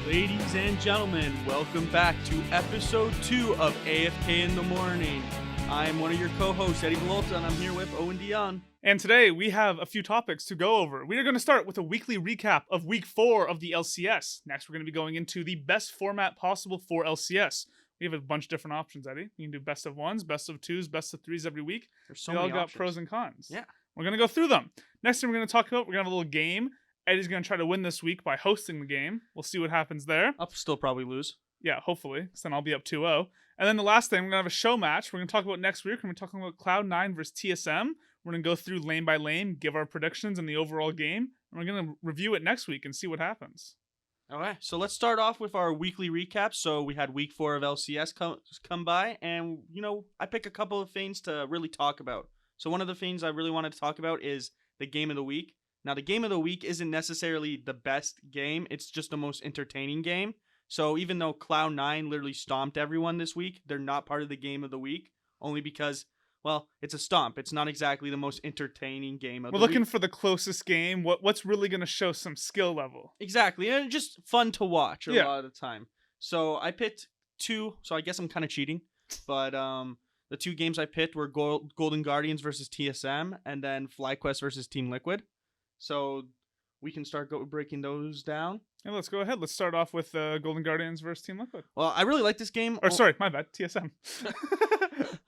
Ladies and gentlemen, welcome back to episode 2 of AFK in the Morning. I'm one of your co-hosts, Eddie Volta, and I'm here with Owen Dion. And today we have a few topics to go over. We are going to start with a weekly recap of week 4 of the LCS. Next, we're going to be going into the best format possible for LCS. We have a bunch of different options, Eddie. You can do best of 1s, best of 2s, best of 3s every week. There's so they many all got options. pros and cons. Yeah. We're going to go through them. Next thing we're going to talk about, we're going to have a little game. Eddie's going to try to win this week by hosting the game. We'll see what happens there. I'll still probably lose. Yeah, hopefully, because then I'll be up 2-0. And then the last thing, we're going to have a show match. We're going to talk about next week. We're going to be talking about Cloud9 versus TSM. We're going to go through lane by lane, give our predictions in the overall game. And we're going to review it next week and see what happens. Okay, so let's start off with our weekly recap. So we had week 4 of LCS come by, and, I pick a couple of things to really talk about. So one of the things I really wanted to talk about is the game of the week. Now, the game of the week isn't necessarily the best game. It's just the most entertaining game. So even though Cloud9 literally stomped everyone this week, they're not part of the game of the week, only because, well, it's a stomp. It's not exactly the most entertaining game of the week. We're looking for the closest game. What's really going to show some skill level. Exactly, and just fun to watch a Yeah. lot of the time. So I picked 2, so I guess I'm kind of cheating. But the 2 games I picked were Golden Guardians versus TSM, and then FlyQuest versus Team Liquid. So we can start breaking those down. Yeah, let's go ahead. Let's start off with Golden Guardians versus Team Liquid. Well, I really like this game. Or sorry, my bad, TSM.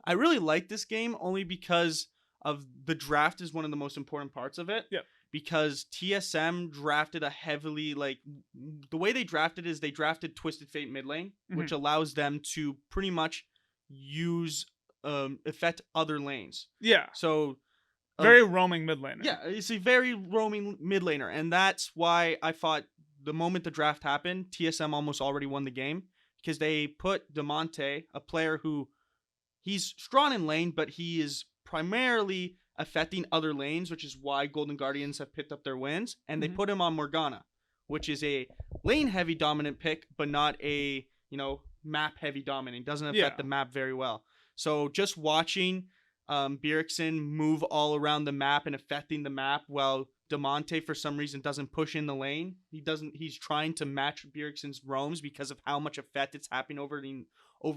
I really like this game only because of the draft is one of the most important parts of it. Yeah. Because TSM drafted a heavily, the way they drafted is they drafted Twisted Fate mid lane, which allows them to pretty much affect other lanes. Yeah. So very roaming mid laner. Yeah, it's a very roaming mid laner, and that's why I thought the moment the draft happened, TSM almost already won the game because they put Demonte, a player who he's strong in lane, but he is primarily affecting other lanes, which is why Golden Guardians have picked up their wins, and they put him on Morgana, which is a lane heavy dominant pick, but not a map heavy dominant. Doesn't affect the map very well. So just watching Bjergsen move all around the map and affecting the map while Demonte for some reason doesn't push in the lane. He's trying to match Bjergsen's roams because of how much effect it's happening over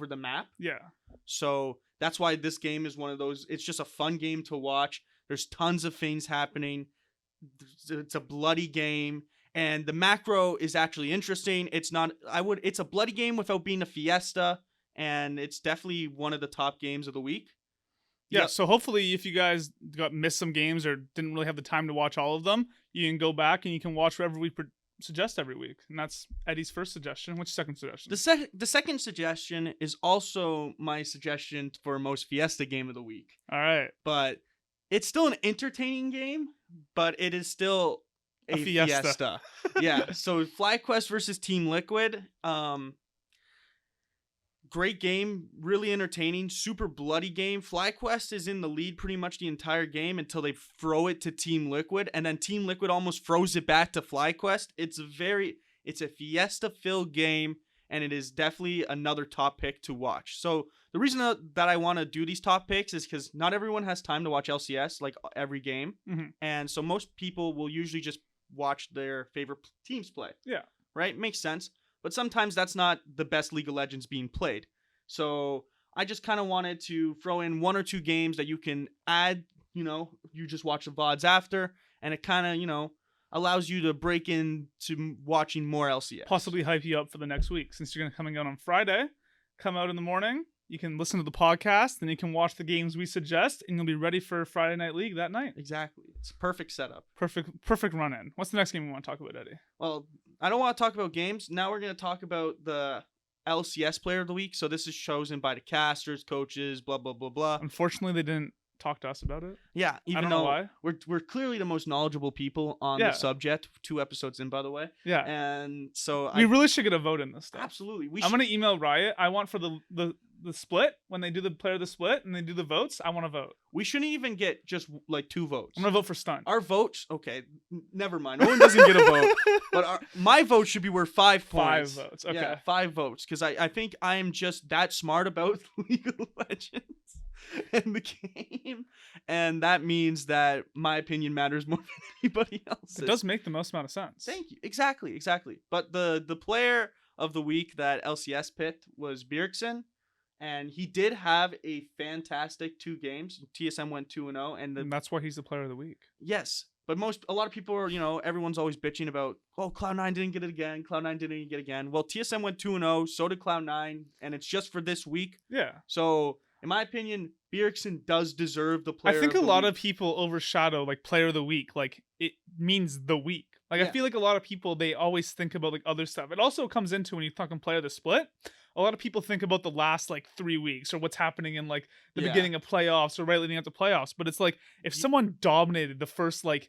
the map. Yeah. So that's why this game is one of those. It's just a fun game to watch. There's tons of things happening. It's a bloody game. And the macro is actually interesting. It's a bloody game without being a fiesta. And it's definitely one of the top games of the week. Yeah, so hopefully if you guys missed some games or didn't really have the time to watch all of them, you can go back and you can watch whatever we suggest every week. And that's Eddie's first suggestion. What's your second suggestion? The second suggestion is also my suggestion for most Fiesta game of the week. All right. But it's still an entertaining game, but it is still a Fiesta. Yeah, so FlyQuest versus Team Liquid. Great game, really entertaining, super bloody game. FlyQuest is in the lead pretty much the entire game until they throw it to Team Liquid, and then Team Liquid almost throws it back to FlyQuest. It's a Fiesta-filled game, and it is definitely another top pick to watch. So the reason that I want to do these top picks is because not everyone has time to watch LCS, like every game, and so most people will usually just watch their favorite teams play. Yeah. Right? Makes sense. But sometimes that's not the best League of Legends being played. So I just kind of wanted to throw in 1 or 2 games that you can add, you just watch the VODs after, and it kind of, allows you to break into watching more LCS. Possibly hype you up for the next week. Since you're going to coming out on Friday, come out in the morning, you can listen to the podcast, and you can watch the games we suggest, and you'll be ready for Friday Night League that night. Exactly. It's a perfect setup. Perfect run-in. What's the next game we want to talk about, Eddie? Well, I don't want to talk about games. Now we're going to talk about the LCS Player of the Week. So this is chosen by the casters, coaches, blah, blah, blah, blah. Unfortunately, they didn't talk to us about it. Yeah, I don't know why. We're clearly the most knowledgeable people on the subject. 2 episodes in, by the way. Yeah. And so we really should get a vote in this stuff. Absolutely. I'm going to email Riot. I want for the split, when they do the player of the split and they do the votes, I want to vote. We shouldn't even get just 2 votes. I'm going to vote for Stunt. Our votes, okay, never mind. Owen doesn't get a vote. But my vote should be worth 5 points. 5 votes, okay. Yeah, 5 votes. Because I think I am just that smart about League of Legends. in the game, and that means that my opinion matters more than anybody else's. It does make the most amount of sense. Thank you. Exactly. But the player of the week that LCS picked was Bjergsen, and he did have a fantastic 2 games. TSM went 2-0, And that's why he's the player of the week. yes. But a lot of people are, everyone's always bitching about, oh, Cloud9 didn't get it again. Cloud9 didn't get it again. Well, TSM went 2-0, so did Cloud9, and it's just for this week. Yeah. So, in my opinion, Bjergsen does deserve the player. I think of a the lot week. of people overshadow like player of the week. Like it means the week. Like Yeah. I feel like a lot of people, they always think about like other stuff. It also comes into when you're talking player of the split. A lot of people think about the last like 3 weeks or what's happening in like the beginning of playoffs or right leading up to playoffs. But it's like if someone dominated the first like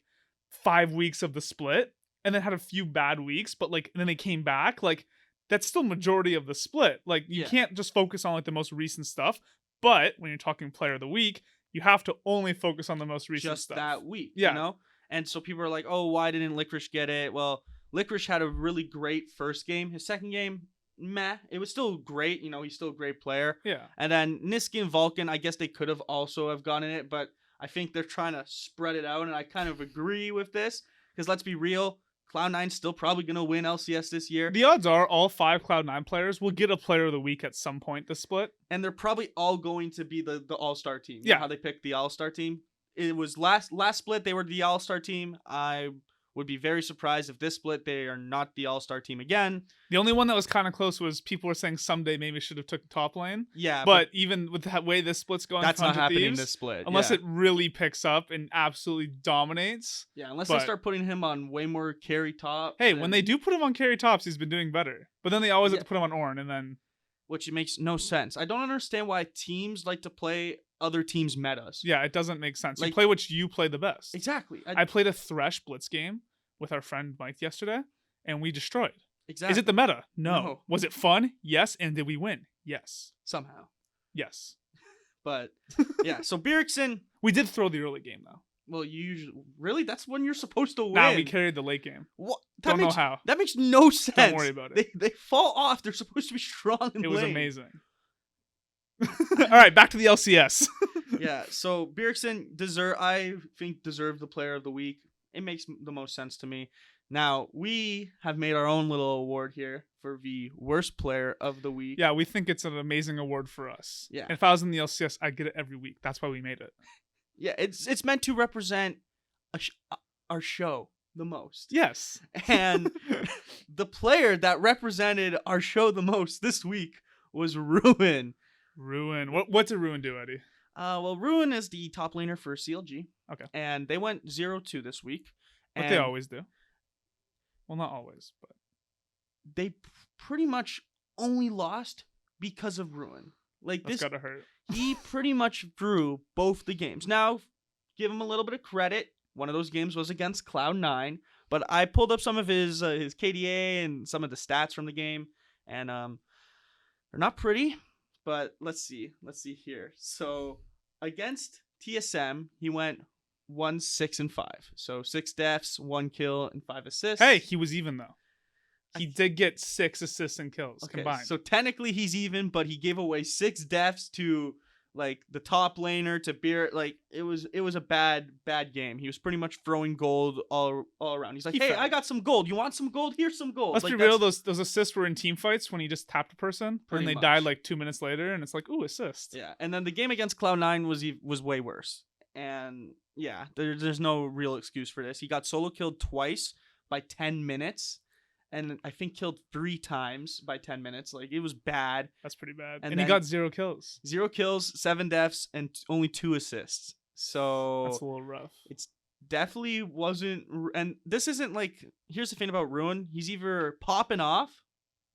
5 weeks of the split and then had a few bad weeks, but like then they came back, like that's still majority of the split. Like you can't just focus on like the most recent stuff. But when you're talking player of the week, you have to only focus on the most recent just stuff. that week. Yeah. And so people are like, oh, why didn't Licorice get it? Well, Licorice had a really great first game. His second game, meh. It was still great. He's still a great player. Yeah. And then Niski and Vulcan, I guess they could have also have gotten it, but I think they're trying to spread it out, and I kind of agree with this because let's be real, Cloud9's still probably going to win LCS this year. The odds are all 5 Cloud9 players will get a player of the week at some point this split. And they're probably all going to be the all-star team. Yeah. How they picked the all-star team. It was last split, they were the all-star team. I would be very surprised if this split they are not the all-star team again. The only one that was kind of close was people were saying someday maybe should have took the top lane. Yeah. But even with the way this split's going, that's not happening Thieves, this split. unless it really picks up and absolutely dominates. Yeah, unless they start putting him on way more carry top. Hey, when they do put him on carry tops, he's been doing better. But then they always have to put him on Ornn, and then... Which makes no sense. I don't understand why teams like to play other teams' metas. Yeah, it doesn't make sense. Like, you play what you play the best. Exactly. I played a Thresh Blitz game with our friend Mike yesterday, and we destroyed. Exactly. Is it the meta? No. Was it fun? Yes. And did we win? Yes. Somehow. Yes. But, yeah. So, Bjergsen... We did throw the early game, though. Well, you usually... Really? That's when you're supposed to win. Nah, we carried the late game. What? Don't know how. That makes no sense. Don't worry about it. They fall off. They're supposed to be strong in It was lane. amazing. All right, back to the LCS. Yeah, so Bjergsen I think deserved the player of the week. It makes the most sense to me. Now, we have made our own little award here for the worst player of the week. Yeah, we think it's an amazing award for us. Yeah. And if I was in the LCS, I'd get it every week. That's why we made it. Yeah, it's meant to represent our show the most. Yes. And the player that represented our show the most this week was Ruin. Ruin. What did Ruin do, Eddie? Well, Ruin is the top laner for CLG. Okay. And they went 0-2 this week. What they always do. Well, not always, but they pretty much only lost because of Ruin. Like that's this, gotta hurt. He pretty much drew both the games. Now, give him a little bit of credit. One of those games was against Cloud9, but I pulled up some of his KDA and some of the stats from the game, and they're not pretty. But let's see here. So against TSM, he went 1-6-5. So 6 deaths, 1 kill, and 5 assists. Hey, he was even though. He did get 6 assists and kills combined. So technically he's even, but he gave away 6 deaths to like the top laner to Beer. Like it was a bad game. He was pretty much throwing gold all around. He's like, hey, I got some gold. You want some gold? Here's some gold. Let's be real. Those assists were in team fights when he just tapped a person and they died like 2 minutes later, and it's like, ooh, assist. Yeah, and then the game against Cloud9 was way worse. And yeah, there's no real excuse for this. He got solo killed twice by 10 minutes. And I think killed 3 times by 10 minutes. Like, it was bad. That's pretty bad. And he got 0 kills. 0 kills, 7 deaths, and only 2 assists. So... That's a little rough. It's definitely wasn't... And this isn't like... Here's the thing about Ruin. He's either popping off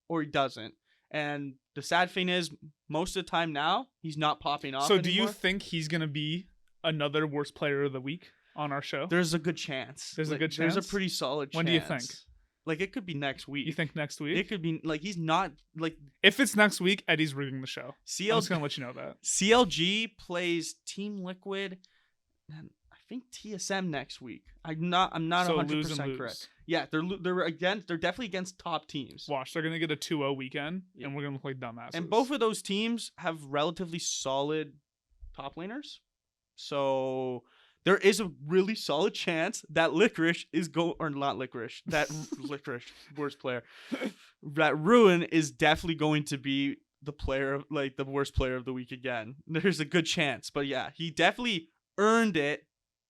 or he doesn't. And the sad thing is, most of the time now, he's not popping off So do anymore. you think he's going to be another worst player of the week on our show? There's a good chance. There's a good chance? There's a pretty solid chance. When do you think? Like, it could be next week. You think next week? It could be, like, he's not, like... If it's next week, Eddie's rigging the show. I'm just going to let you know that. CLG plays Team Liquid and I think TSM next week. I'm not so 100% correct. Yeah, they're definitely against top teams. Watch, they're going to get a 2-0 weekend, and we're going to play dumbass. And both of those teams have relatively solid top laners. So there is a really solid chance that Licorice is or not Licorice, that Licorice, worst player, that Ruin is definitely going to be the player, like the worst player of the week again. There's a good chance, but yeah, he definitely earned it.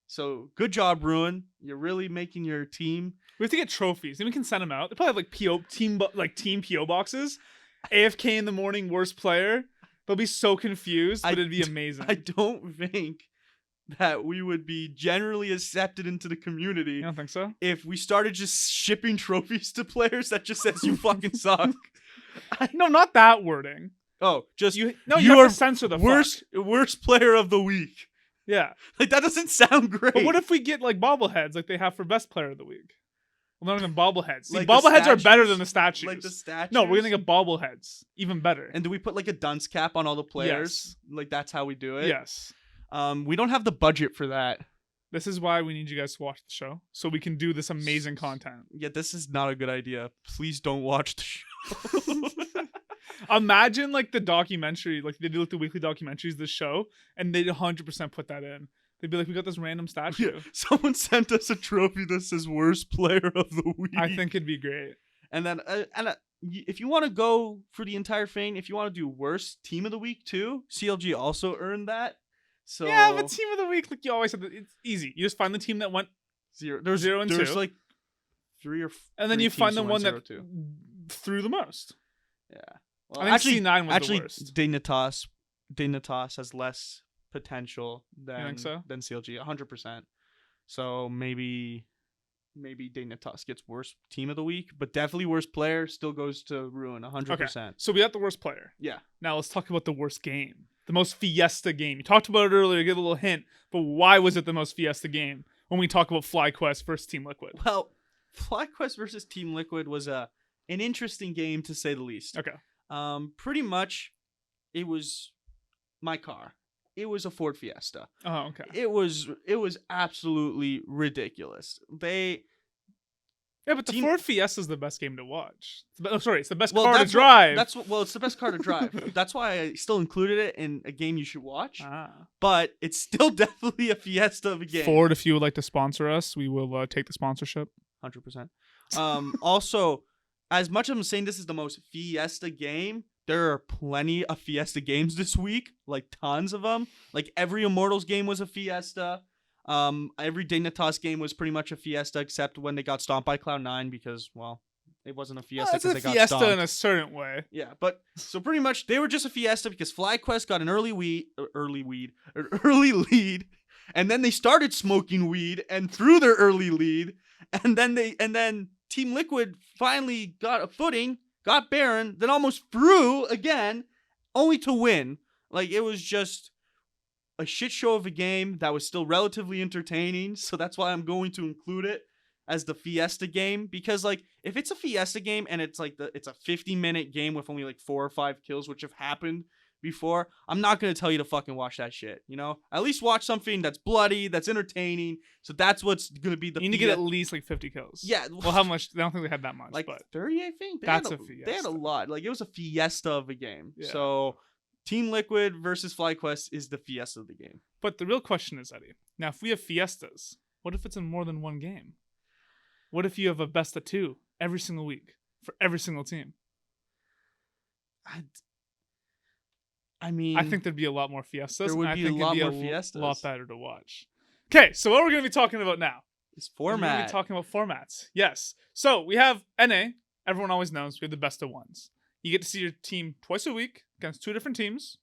So good job, Ruin. You're really making your team. We have to get trophies, and we can send them out. They probably have like team PO boxes. AFK in the morning, worst player. They'll be so confused, but it'd be amazing. I don't think that we would be generally accepted into the community. You don't think so? If we started just shipping trophies to players that just says you fucking suck. No, not that wording. Oh, just you have to censor the worst player of the week. Yeah. Like, that doesn't sound great. But what if we get, like, bobbleheads like they have for best player of the week? Well, not even bobbleheads. See, like bobbleheads are better than the statues. Like the statues? No, we're going to get bobbleheads. Even better. And do we put, like, a dunce cap on all the players? Yes. Like, that's how we do it? Yes. We don't have the budget for that. This is why we need you guys to watch the show, so we can do this amazing content. Yeah, this is not a good idea. Please don't watch the show. Imagine, like, the documentary, like, they do, like, the weekly documentaries, the show, and they'd 100% put that in. They'd be like, we got this random statue. Yeah, someone sent us a trophy that says worst player of the week. I think it'd be great. And then, if you want to go for the entire thing, if you want to do worst team of the week too, CLG also earned that. So yeah, but team of the week, like you always said, it's easy. You just find the team that went 0 and 2. There's like 3 or 4. And then you find the one that threw the most. Yeah. Well, I think C9 was the worst. Dignitas has less potential than CLG, 100%. So maybe Dignitas gets worst team of the week, but definitely worst player still goes to Ruin, 100%. Okay, so we got the worst player. Yeah. Now let's talk about the worst game. The most fiesta game. You talked about it earlier, give a little hint, but why was it the most fiesta game when we talk about FlyQuest versus Team Liquid? Well, FlyQuest versus Team Liquid was an interesting game to say the least. Okay. Pretty much, it was my car. It was a Ford Fiesta. Oh, okay. It was absolutely ridiculous. But the Ford Fiesta is the best game to watch. It's the best car to drive. It's the best car to drive. That's why I still included it in a game you should watch. Ah. But it's still definitely a Fiesta of a game. Ford, if you would like to sponsor us, we will take the sponsorship. 100%. Also, as much as I'm saying this is the most Fiesta game, there are plenty of Fiesta games this week, like tons of them. Like every Immortals game was a Fiesta. Every Dignitas game was pretty much a Fiesta, except when they got stomped by Cloud9 because, well, it wasn't a Fiesta because they got stomped. It's a Fiesta in a certain way. Yeah, but so pretty much they were just a Fiesta because FlyQuest got an early lead, and then they started smoking weed and threw their early lead, and then Team Liquid finally got a footing, got Baron, then almost threw again, only to win. Like, it was just a shit show of a game that was still relatively entertaining, so that's why I'm going to include it as the Fiesta game, because, like, if it's a Fiesta game and it's like it's a 50-minute game with only like 4 or 5 kills, which have happened before, I'm not going to tell you to fucking watch that shit, you know? At least watch something that's bloody, that's entertaining. So that's what's going to be the You need to get at least like 50 kills. Yeah. Well, how much? I don't think they had that much. Like but 30, I think. That's a Fiesta. They had a lot. Like, it was a Fiesta of a game. Yeah. So Team Liquid versus FlyQuest is the Fiesta of the game. But the real question is, Eddie, now if we have Fiestas, what if it's in more than one game? What if you have a best of 2 every single week for every single team? I mean, I think there'd be a lot more Fiestas. There would be a lot more Fiestas. A lot better to watch. Okay, so what we're going to be talking about now is format. We're going to be talking about formats. Yes. So we have NA. Everyone always knows we have the best of 1s. You get to see your team twice a week against 2 different teams,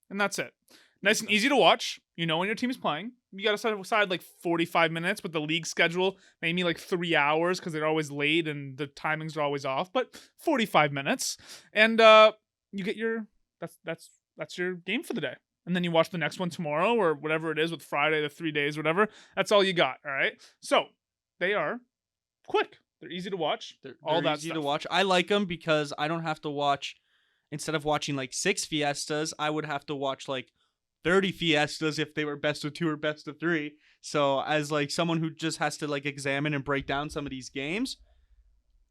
and that's it. Nice and easy to watch. You know when your team is playing. You got to set aside like 45 minutes with the league schedule, maybe like 3 hours because they're always late and the timings are always off, but 45 minutes. And you get your that's your game for the day. And then you watch the next one tomorrow or whatever it is with Friday, the 3 days, whatever. That's all you got, all right? So they are quick. They're easy to watch. They're easy to watch. I like them because I don't have to watch, instead of watching like 6 Fiestas, I would have to watch like 30 Fiestas if they were best of 2 or best of 3. So as like someone who just has to like examine and break down some of these games,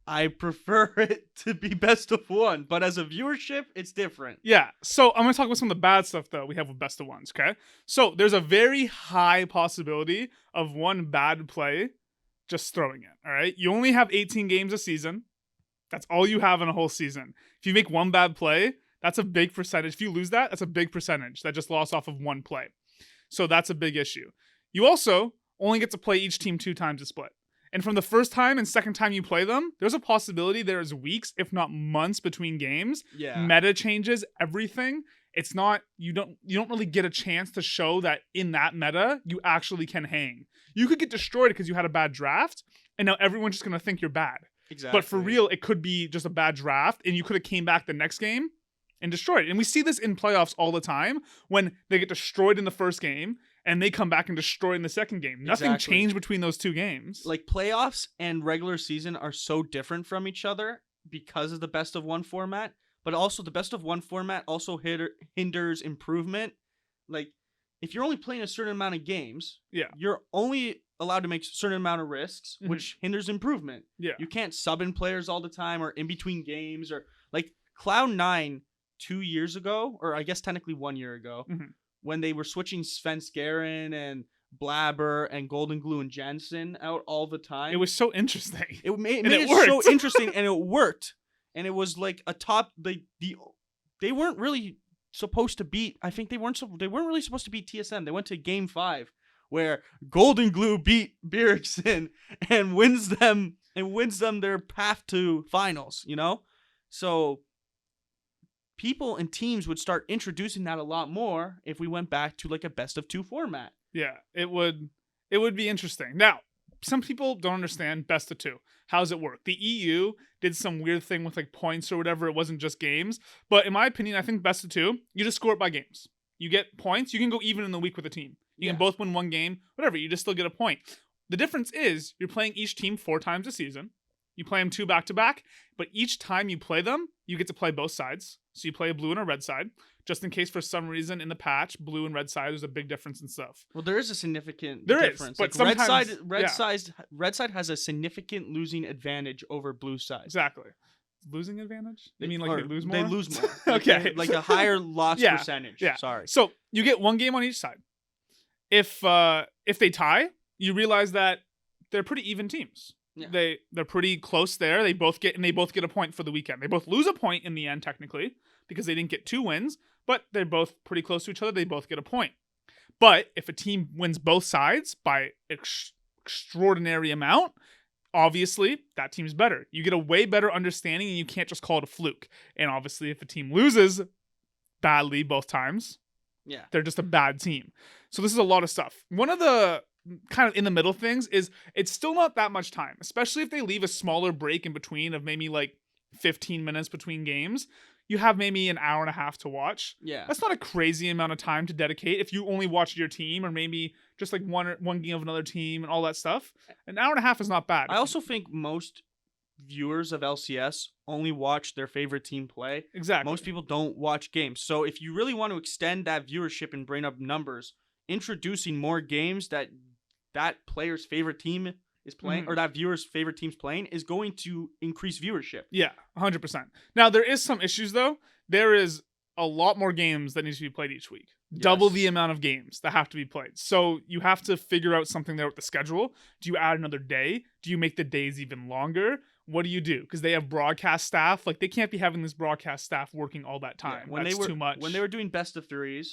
I prefer it to be best of one, but as a viewership, it's different. Yeah. So I'm going to talk about some of the bad stuff though we have with best of ones. Okay. So there's a very high possibility of one bad play just throwing it. All right. You only have 18 games a season. That's all you have in a whole season. If you make one bad play, that's a big percentage. If you lose that, that's a big percentage that just lost off of one play. So that's a big issue. You also only get to play each team 2 times a split. And from the first time and second time you play them, there's a possibility there's weeks, if not months between games. Yeah. Meta changes, everything. It's not you don't really get a chance to show that in that meta you actually can hang. You could get destroyed because you had a bad draft, and now everyone's just gonna think you're bad. Exactly. But for real, it could be just a bad draft, and you could have came back the next game and destroyed it. And we see this in playoffs all the time when they get destroyed in the first game and they come back and destroy in the second game. Nothing changed between those 2 games. Like, playoffs and regular season are so different from each other because of the best of one format, but also the best of one format also hinders improvement. Like, if you're only playing a certain amount of games, you're only allowed to make a certain amount of risks, which hinders improvement. Yeah. You can't sub in players all the time or in between games, or like Cloud9 2 years ago, or I guess technically 1 year ago, when they were switching Svenskeren and Blabber and Golden Glue and Jensen out all the time. It was so interesting. It made it so interesting, and it worked. And it was like a top. They weren't really supposed to beat. I think they weren't really supposed to beat TSM. They went to Game 5 where Golden Glue beat Bjergsen and wins them their path to finals. You know, so people and teams would start introducing that a lot more if we went back to like a best of 2 format. Yeah, it would be interesting. Now, some people don't understand best of 2. How does it work? The EU did some weird thing with like points or whatever. It wasn't just games. But in my opinion, I think best of 2, you just score it by games. You get points. You can go even in the week with a team. You can both win one game, whatever. You just still get a point. The difference is you're playing each team 4 times a season. You play them 2 back-to-back, but each time you play them, you get to play both sides. So you play a blue and a red side, just in case for some reason in the patch, blue and red side, there's a big difference in stuff. Well, there is a significant difference. Is, but like sometimes, red side has a significant losing advantage over blue side. Exactly. Losing advantage? You mean like they lose more? They lose more. Okay. Like a higher loss percentage. Yeah. Sorry. So you get 1 game on each side. If they tie, you realize that they're pretty even teams. Yeah. They're pretty close there. They both get a point for the weekend. They both lose a point in the end, technically, because they didn't get 2 wins, but they're both pretty close to each other. They both get a point. But if a team wins both sides by extraordinary amount, obviously that team's better. You get a way better understanding, and you can't just call it a fluke. And obviously, if a team loses badly both times, they're just a bad team. So this is a lot of stuff. One of the kind of in the middle things is it's still not that much time, especially if they leave a smaller break in between of maybe like 15 minutes between games. You have maybe an hour and a half to watch. Yeah. That's not a crazy amount of time to dedicate if you only watch your team, or maybe just like one game of another team and all that stuff. An hour and a half is not bad. I also think most viewers of LCS only watch their favorite team play. Exactly. Most people don't watch games. So if you really want to extend that viewership and bring up numbers, introducing more games that player's favorite team is playing, or that viewer's favorite team's playing, is going to increase viewership. Yeah, 100%. Now, there is some issues, though. There is a lot more games that needs to be played each week. Yes. Double the amount of games that have to be played. So you have to figure out something there with the schedule. Do you add another day? Do you make the days even longer? What do you do? Because they have broadcast staff. Like, they can't be having this broadcast staff working all that time. Yeah, That's too much. When they were doing best of 3s,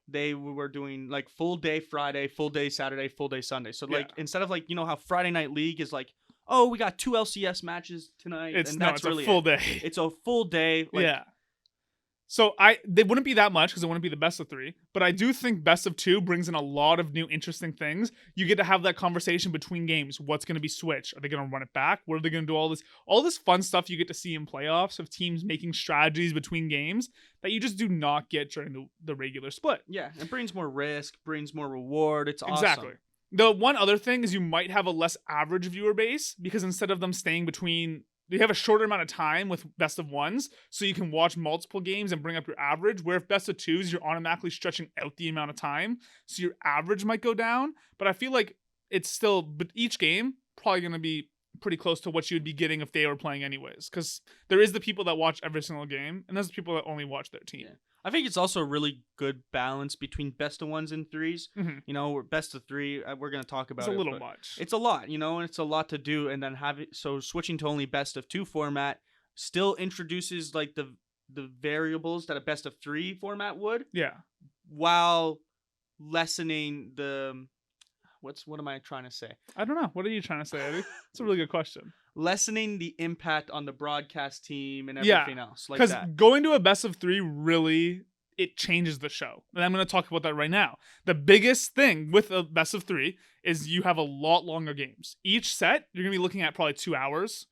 they were doing like full day Friday, full day Saturday, full day Sunday. So like instead of like, you know how Friday Night League is like, oh, we got 2 LCS matches tonight, it's really a full day. It's a full day. Like, So they wouldn't be that much because it wouldn't be the best of 3, but I do think best of 2 brings in a lot of new interesting things. You get to have that conversation between games. What's going to be switched? Are they going to run it back? What are they going to do? All this fun stuff you get to see in playoffs of teams making strategies between games that you just do not get during the regular split. Yeah, it brings more risk, brings more reward. It's awesome. Exactly. The one other thing is you might have a less average viewer base because instead of them staying between, you have a shorter amount of time with best of 1s, so you can watch multiple games and bring up your average, where if best of 2s, you're automatically stretching out the amount of time, so your average might go down. But I feel like it's still, but each game, probably going to be pretty close to what you'd be getting if they were playing anyways. Because there is the people that watch every single game, and there's the people that only watch their team. Yeah. I think it's also a really good balance between best of 1s and 3s. Mhm. You know, best of 3, we're going to talk about It's a it. little much. It's a lot, you know, and it's a lot to do. And then so switching to only best of 2 format still introduces like the variables that a best of 3 format would, Yeah. while lessening the what am I trying to say? I don't know. What are you trying to say, Eddie? It's a really good question. Lessening the impact on the broadcast team and Yeah, everything else like Because that. going to a best of 3 really, it changes the show. And I'm going to talk about that right now. The biggest thing with a best of 3 is you have a lot longer games. Each set, you're going to be looking at probably 2 hours.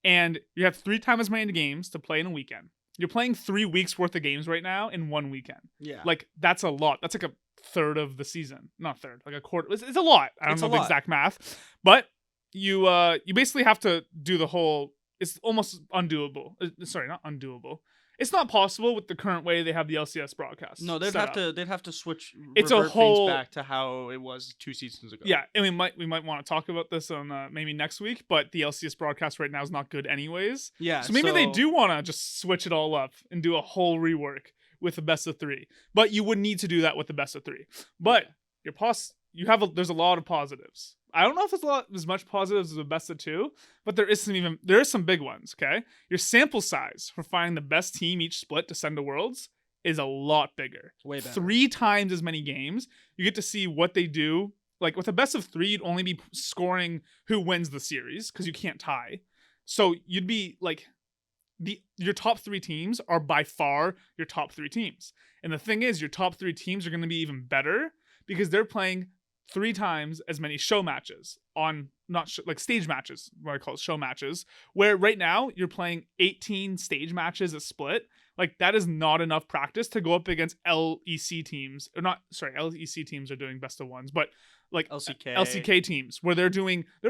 And you have 3 times as many games to play in a weekend. You're playing 3 weeks worth of games right now in one weekend. Yeah. Like, that's a lot. That's like a third of the season. Not third, like a quarter. It's a lot. I don't know the exact math. But you basically have to do the whole, it's almost undoable. Sorry, not undoable. It's not possible with the current way they have the LCS broadcast. No, they'd have to switch. It's a revert whole things back to how it was 2 seasons ago. Yeah, and we might want to talk about this on maybe next week. But the LCS broadcast right now is not good anyways. Yeah. So maybe they do want to just switch it all up and do a whole rework with the best of 3. But you would need to do that with the best of 3. But there's a lot of positives. I don't know if it's as much positives as the best of 2, but there is some big ones. Okay, your sample size for finding the best team each split to send to Worlds is a lot bigger. Way better. 3 times as many games. You get to see what they do. Like with a best of 3, you'd only be scoring who wins the series because you can't tie. So you'd be like, your top 3 teams are by far your top 3 teams. And the thing is, your top 3 teams are going to be even better because they're playing 3 times as many show matches on like stage matches, what I call it, show matches, where right now you're playing 18 stage matches a split. Like that is not enough practice to go up against LEC teams. Or not, sorry, LEC teams are doing best of 1s, but like LCK teams where they're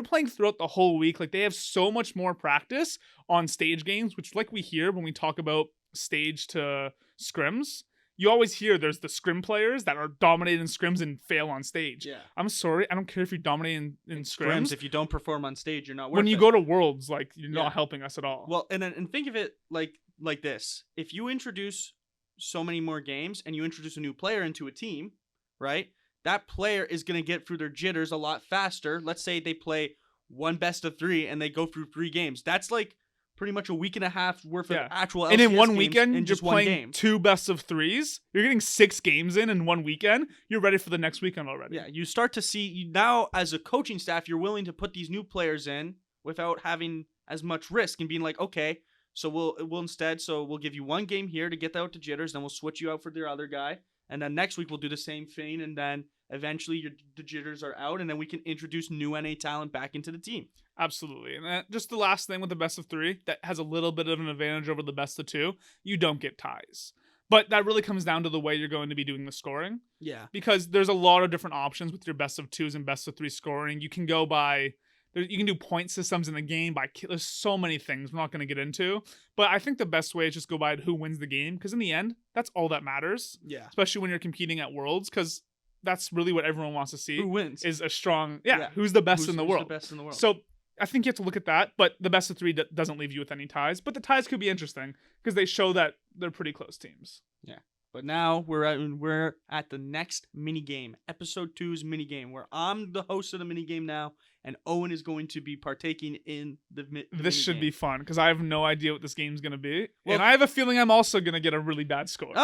playing throughout the whole week. Like they have so much more practice on stage games, which like we hear when we talk about stage to scrims. You always hear there's the scrim players that are dominating scrims and fail on stage. Yeah. I'm sorry. I don't care if you dominate in scrims. If you don't perform on stage, you're not worth it. When you go to Worlds, like you're not helping us at all. Well, and think of it like this. If you introduce so many more games and you introduce a new player into a team, right? That player is going to get through their jitters a lot faster. Let's say they play 1 best of 3 and they go through 3 games. That's like pretty much a week and a half worth of actual LCS and in one games weekend in just you're playing one game. 2 best of 3s. You're getting 6 games in one weekend. You're ready for the next weekend already. Yeah, you start to see now as a coaching staff, you're willing to put these new players in without having as much risk and being like, okay, so we'll give you 1 game here to get out the jitters, then we'll switch you out for their other guy, and then next week we'll do the same thing, and then eventually the jitters are out, and then we can introduce new NA talent back into the team. Absolutely. And just the last thing with the best of 3 that has a little bit of an advantage over the best of 2, you don't get ties. But that really comes down to the way you're going to be doing the scoring. Yeah. Because there's a lot of different options with your best of 2s and best of 3 scoring. You can go you can do point systems in the game there's so many things we're not going to get into. But I think the best way is just go by who wins the game. Because in the end, that's all that matters. Yeah. Especially when you're competing at Worlds. Because that's really what everyone wants to see. Who wins? Is a strong, who's the best in the world. Who's the best in the world. So I think you have to look at that, but the best of 3 doesn't leave you with any ties. But the ties could be interesting because they show that they're pretty close teams. Yeah. But now we're at the next mini game, episode 2's mini game, where I'm the host of the mini game now, and Owen is going to be partaking in the This should be fun because I have no idea what this game's gonna be, well, and I have a feeling I'm also gonna get a really bad score.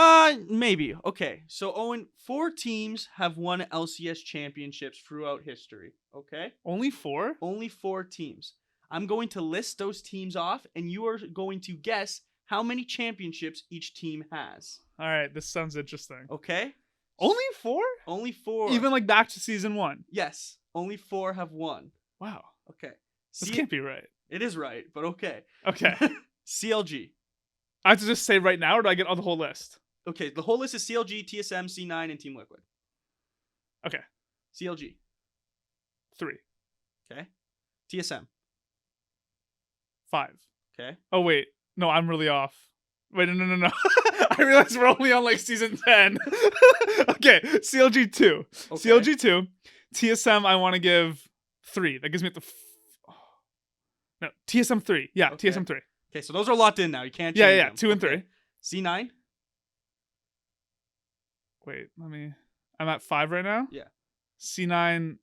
Maybe. Okay, so Owen, 4 teams have won LCS championships throughout history. Okay, only 4. Only 4 teams. I'm going to list those teams off, and you are going to guess how many championships each team has. All right, this sounds interesting. Okay. Only 4? Only 4. Even like back to season 1. Yes. Only 4 have won. Wow. Okay. This can't be right. It is right, but okay. Okay. CLG. I have to just say right now, or do I get all the whole list? Okay, the whole list is CLG, TSM, C9, and Team Liquid. Okay. CLG. 3. Okay. TSM. 5. Okay. Oh, wait. No, I'm really off. Wait, no. I realize we're only on like season 10. Okay, CLG 2. Okay. CLG 2. TSM, I want to give 3. That gives me No, TSM 3. Yeah, Okay. TSM 3. Okay, so those are locked in now. You can't change Yeah, them. 2 and Okay. 3. C9? Wait, I'm at 5 right now? Yeah. C9,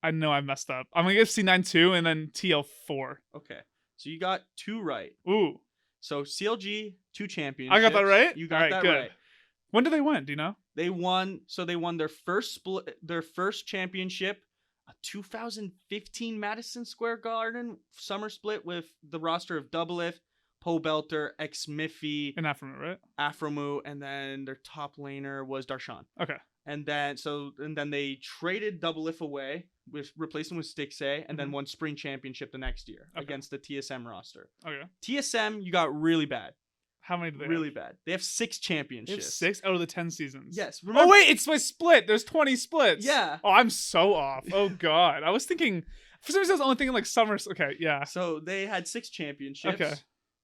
I know I messed up. I'm going to give C9 2 and then TL 4. Okay. So you got 2 right. Ooh. So CLG, 2 championships. I got that right? You got Alright, that good. right. When did they win? Do you know? They won their first championship, a 2015 Madison Square Garden summer split with the roster of Doublelift, Poe Belter, X Miffy, In Afromu, right? Afromu, and then their top laner was Darshan. Okay. And then they traded Doublelift away, replaced him with Stixay, and then won Spring Championship the next year against the TSM roster. Okay. TSM, you got really bad. How many do they Really have? bad. They have 6 They have championships. 6 out of the 10 seasons. Yes. Oh, wait, it's my split. There's 20 splits. Yeah. Oh, I'm so off. Oh, God. I was thinking, for some reason, I was only thinking like summers. Okay, yeah. So they had 6 championships. Okay.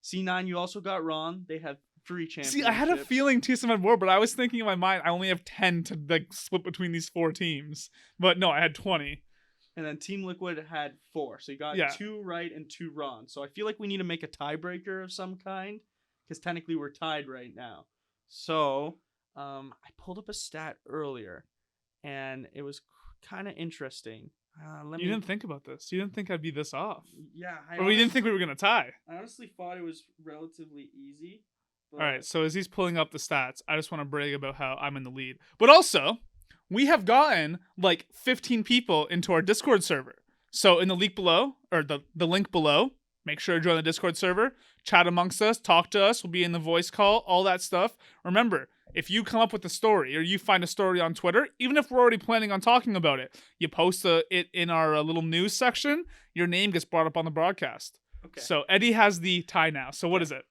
C9, you also got wrong. They had 3 championships. See, I had a feeling TSM had more, but I was thinking in my mind, I only have 10 to like split between these 4 teams. But no, I had 20. And then Team Liquid had 4. So you got 2 right and 2 wrong. So I feel like we need to make a tiebreaker of some kind, because technically we're tied right now. So I pulled up a stat earlier, and it was kind of interesting. You didn't think about this. You didn't think I'd be this off. Yeah. Or we didn't think we were going to tie. I honestly thought it was relatively easy. But... All right, so as he's pulling up the stats, I just want to brag about how I'm in the lead. But also, we have gotten like 15 people into our Discord server. So in the link below, or the link below, make sure to join the Discord server, chat amongst us, talk to us, we'll be in the voice call, all that stuff. Remember, if you come up with a story or you find a story on Twitter, even if we're already planning on talking about it, you post it in our little news section, your name gets brought up on the broadcast. Okay. So Eddie has the tie now. So what is it?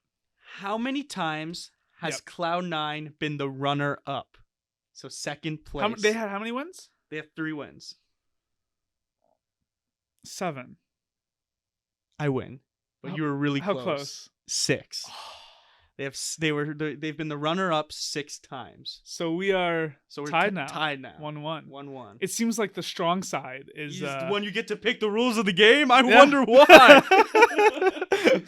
How many times has Cloud9 been the runner-up? So second place. They had how many wins? They have 3 wins. 7. I win, but you were really close. How close? 6. They've been the runner-up 6 times. So we're tied now. Tied now. 1-1. 1-1. It seems like the strong side is the one you get to pick the rules of the game. I wonder why.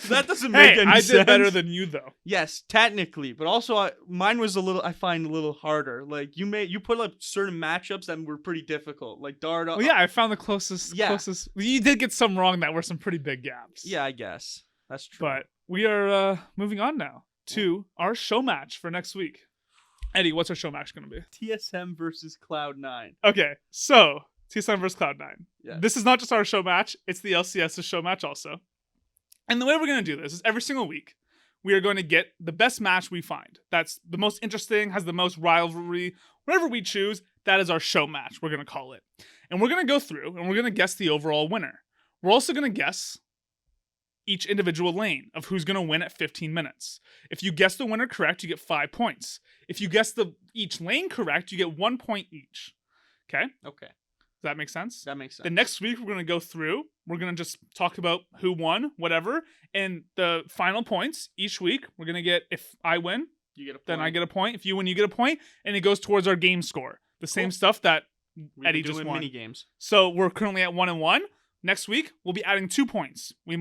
That doesn't make any sense. I did better than you though. Yes, technically, but also mine was I find a little harder. Like you put up certain matchups that were pretty difficult, like Darda. Well, yeah, I found the closest. You did get some wrong that were some pretty big gaps. Yeah, I guess that's true. But we are moving on now to our show match for next week. Eddie, what's our show match going to be? TSM versus Cloud9. Okay, so TSM versus Cloud9. Yeah. This is not just our show match, it's the LCS's show match also. And the way we're going to do this is every single week, we are going to get the best match we find. That's the most interesting, has the most rivalry, whatever we choose, that is our show match, we're going to call it. And we're going to go through and we're going to guess the overall winner. We're also going to guess each individual lane of who's going to win at 15 minutes. If you guess the winner correct, you get 5 points. If you guess each lane correct, you get 1 point each. Okay? Okay. Does that make sense? That makes sense. The next week, we're going to go through. We're going to just talk about who won, whatever. And the final points each week, we're going to get, if I win, you get a point. Then I get a point. If you win, you get a point. And it goes towards our game score. The same stuff that Eddie just won. Mini games. So we're currently at 1-1. Next week, we'll be adding 2 points. He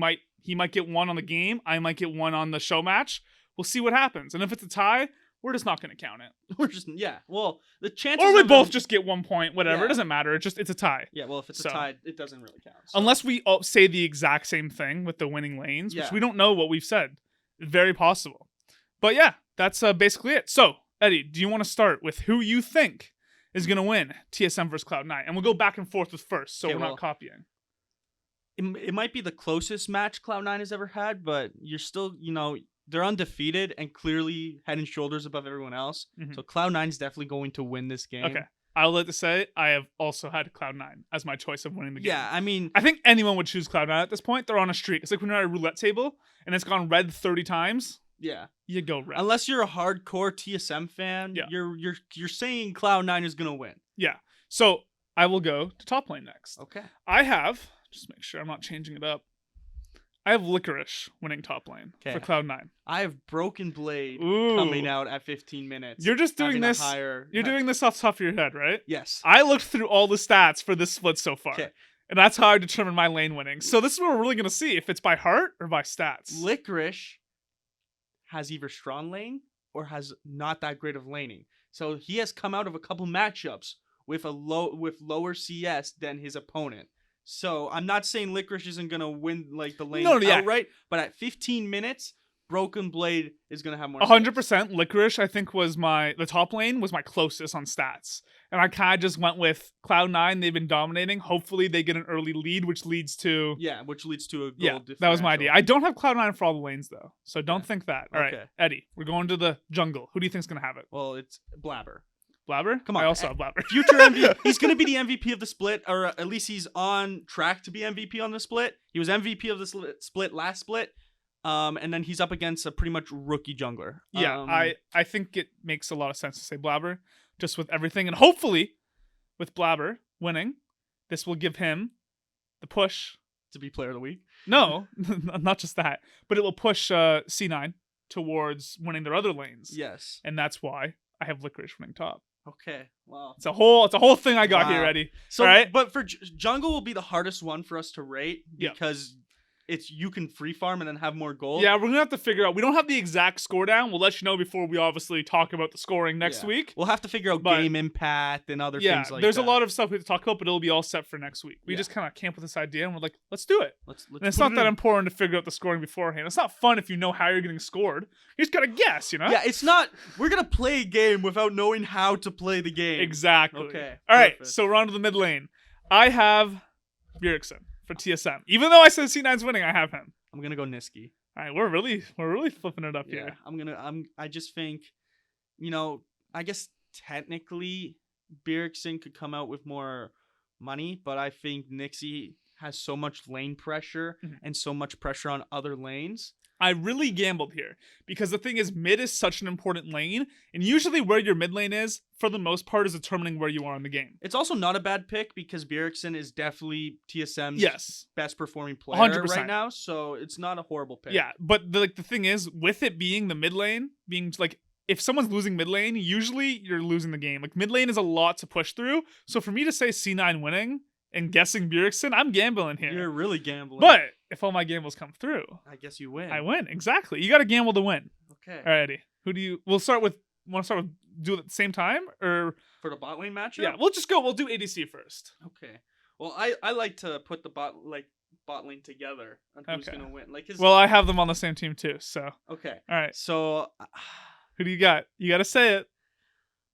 might get 1 on the game. I might get 1 on the show match. We'll see what happens. And if it's a tie, we're just not going to count it. We're just, well, the chances. Or we both just get 1 point, whatever. Yeah. It doesn't matter. It's a tie. Yeah, well, if it's a tie, it doesn't really count. So. Unless we all say the exact same thing with the winning lanes, which we don't know what we've said. Very possible. But yeah, that's basically it. So, Eddie, do you want to start with who you think is going to win TSM versus Cloud9? And we'll go back and forth with first, so we're not copying. It might be the closest match Cloud9 has ever had, but you're still, they're undefeated and clearly head and shoulders above everyone else. Mm-hmm. So Cloud9 is definitely going to win this game. Okay. I'll let to say I have also had Cloud9 as my choice of winning the game. Yeah, I mean, I think anyone would choose Cloud9 at this point. They're on a streak. It's like when you're at a roulette table and it's gone red 30 times. Yeah, you go red. Unless you're a hardcore TSM fan, you're saying Cloud9 is gonna win. Yeah. So I will go to top lane next. Okay. I have, just make sure I'm not changing it up. I have Licorice winning top lane for Cloud9. I have Broken Blade coming out at 15 minutes. You're just doing this. You're doing this off the top of your head, right? Yes. I looked through all the stats for this split so far. Okay. And that's how I determine my lane winning. So this is what we're really going to see, if it's by heart or by stats. Licorice has either strong lane or has not that great of laning. So he has come out of a couple matchups with lower CS than his opponent. So I'm not saying Licorice isn't gonna win like the lane outright, but at 15 minutes, Broken Blade is gonna have more. 100% Licorice, I think, was the top lane was my closest on stats. And I kind of just went with Cloud9. They've been dominating. Hopefully they get an early lead, which leads to a gold. Yeah, that was my idea. I don't have Cloud9 for all the lanes though, so don't think that. All right, Okay. Eddie, we're going to the jungle. Who do you think's gonna have it? Well, it's Blabber. Blabber? Come on. I also have Blabber. Future MVP. He's going to be the MVP of the split, or at least he's on track to be MVP on the split. He was MVP of the split last split. And then he's up against a pretty much rookie jungler. Yeah, I think it makes a lot of sense to say Blabber, just with everything. And hopefully, with Blabber winning, this will give him the push. To be player of the week? No, not just that. But it will push C9 towards winning their other lanes. Yes. And that's why I have Licorice winning top. Okay, wow. It's a whole thing I got here, Eddie. So, right? But for jungle will be the hardest one for us to rate because you can free farm and then have more gold. Yeah, we're gonna have to figure out. We don't have the exact score down. We'll let you know before we obviously talk about the scoring next week. We'll have to figure out game impact and other things like that. There's a lot of stuff we have to talk about, but it'll be all set for next week. We just kind of came up with this idea and we're like, let's do it. And it's not that important to figure out the scoring beforehand. It's not fun if you know how you're getting scored. You just gotta guess, you know? Yeah, it's not. We're gonna play a game without knowing how to play the game. Exactly. Okay. All right, so we're on to the mid lane. I have Bjergsen for TSM. Even though I said C9's winning, I have him. I'm gonna go Niski. All right, we're really flipping it up here. I just think, I guess technically Bjergsen could come out with more money, but I think Nixie has so much lane pressure and so much pressure on other lanes. I really gambled here because the thing is, mid is such an important lane, and usually where your mid lane is, for the most part, is determining where you are in the game. It's also not a bad pick because Bjergsen is definitely TSM's best performing player 100%. right now, so it's not a horrible pick. Yeah, but the thing is, with it being the mid lane, being like, if someone's losing mid lane, usually you're losing the game. Like, mid lane is a lot to push through, so for me to say C9 winning and guessing Bjergsen, I'm gambling here. You're really gambling. But if all my gambles come through, I guess you win. I win, exactly. You got to gamble to win. Okay. All right, Eddie. Want to start with do it at the same time or for the bot lane matchup? Yeah, we'll just go. We'll do ADC first. Okay. Well, I like to put the bot lane together on who's gonna win. Well, I have them on the same team too. So okay. All right. So who do you got? You got to say it.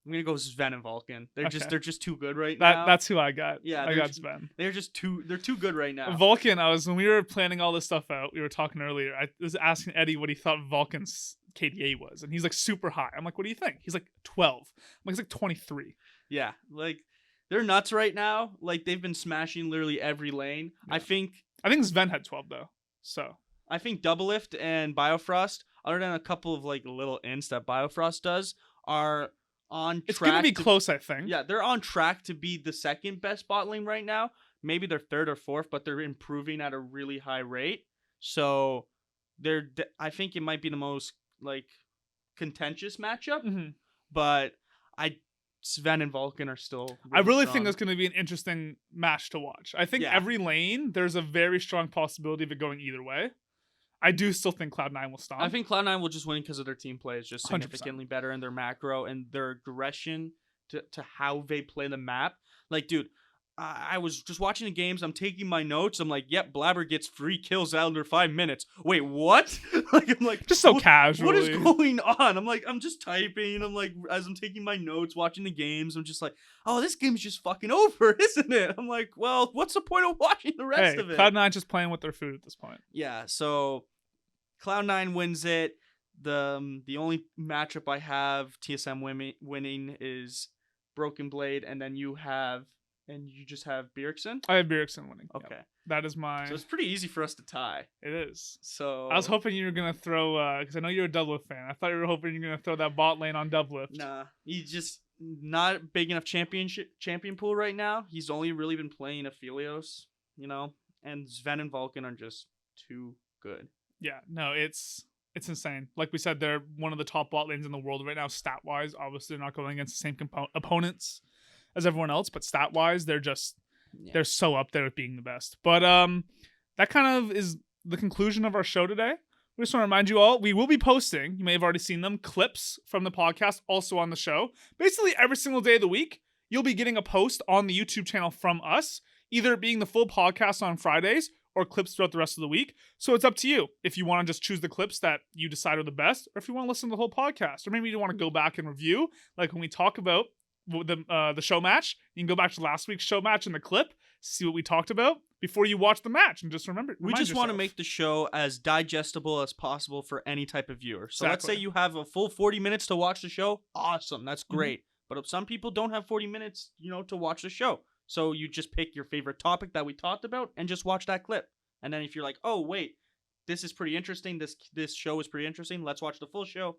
I'm gonna go Sven and Vulcan. They're just too good right now. That's who I got. Yeah, I got Sven. They're too good right now. Vulcan, when we were planning all this stuff out, we were talking earlier. I was asking Eddie what he thought Vulcan's KDA was, and he's like super high. I'm like, what do you think? He's like 12. I'm like, he's like 23. Yeah, like they're nuts right now. Like they've been smashing literally every lane. Yeah. I think Sven had 12 though. So I think Double Lift and Biofrost, other than a couple of like little ints that Biofrost does, are on track. It's gonna be close, I think. Yeah, they're on track to be the second best bot lane right now. Maybe they're third or fourth, but they're improving at a really high rate. So I think it might be the most like contentious matchup. But Sven and Vulcan are still. I really strong. think that's going to be an interesting match to watch. I think every lane there's a very strong possibility of it going either way. I do still think Cloud9 will stop. I think Cloud9 will just win because of their team play is just significantly 100%. Better in their macro and their aggression to how they play the map. Like, dude, I was just watching the games. I'm taking my notes. I'm like, yep, Blabber gets 3 kills out under 5 minutes. Wait, what? I'm like, just so casually. What is going on? I'm just typing. I'm like, as I'm taking my notes, watching the games, I'm just like, oh, this game's just fucking over, isn't it? I'm like, well, what's the point of watching the rest of it? Cloud9 just playing with their food at this point. Yeah, so Cloud9 wins it. The only matchup I have TSM winning is Broken Blade, and then you just have Bjergsen? I have Bjergsen winning. Okay. Yep. That is my... So it's pretty easy for us to tie. It is. So... I was hoping you were going to throw... Because I know you're a Doublelift fan. I thought you were hoping you were going to throw that bot lane on Doublelift. Nah. He's just not big enough champion pool right now. He's only really been playing Aphelios, and Sven and Vulcan are just too good. Yeah. No, it's insane. Like we said, they're one of the top bot lanes in the world right now, stat-wise. Obviously, they're not going against the same opponents as everyone else, but stat-wise, they're just Yeah. They're so up there with being the best. But that kind of is the conclusion of our show today. We just want to remind you all, we will be posting, you may have already seen them, clips from the podcast also on the show. Basically every single day of the week, you'll be getting a post on the YouTube channel from us, either being the full podcast on Fridays or clips throughout the rest of the week. So it's up to you if you want to just choose the clips that you decide are the best, or if you want to listen to the whole podcast, or maybe you want to go back and review, like when we talk about the show match, you can go back to last week's show match in the clip, see what we talked about before you watch the match, and just remember. We just want to make the show as digestible as possible for any type of viewer. So let's say you have a full 40 minutes to watch the show. Awesome, that's great. But if some people don't have 40 minutes, to watch the show. So you just pick your favorite topic that we talked about and just watch that clip. And then if you're like, oh wait, this is pretty interesting. This show is pretty interesting. Let's watch the full show.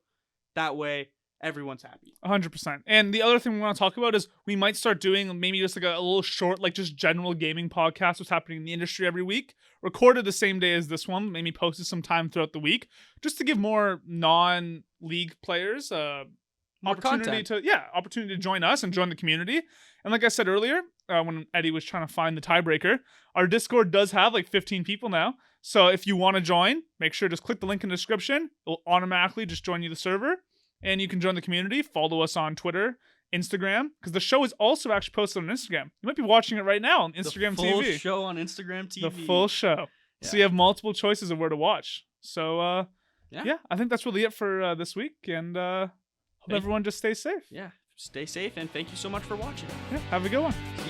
That way, everyone's happy. 100%. And the other thing we want to talk about is we might start doing maybe just like a little short, like just general gaming podcast, what's happening in the industry every week, recorded the same day as this one, maybe posted some time throughout the week, just to give more non-league players opportunity to join us and join the community. And like I said earlier, when Eddie was trying to find the tiebreaker, our Discord does have like 15 people now. So if you want to join, make sure to just click the link in the description. It'll automatically just join you the server. And you can join the community. Follow us on Twitter, Instagram, because the show is also actually posted on Instagram. You might be watching it right now on Instagram TV. The full show on Instagram TV. The full show. Yeah. So you have multiple choices of where to watch. So, yeah, I think that's really it for this week. And hope everyone just stays safe. Yeah, stay safe, and thank you so much for watching. Yeah, have a good one. See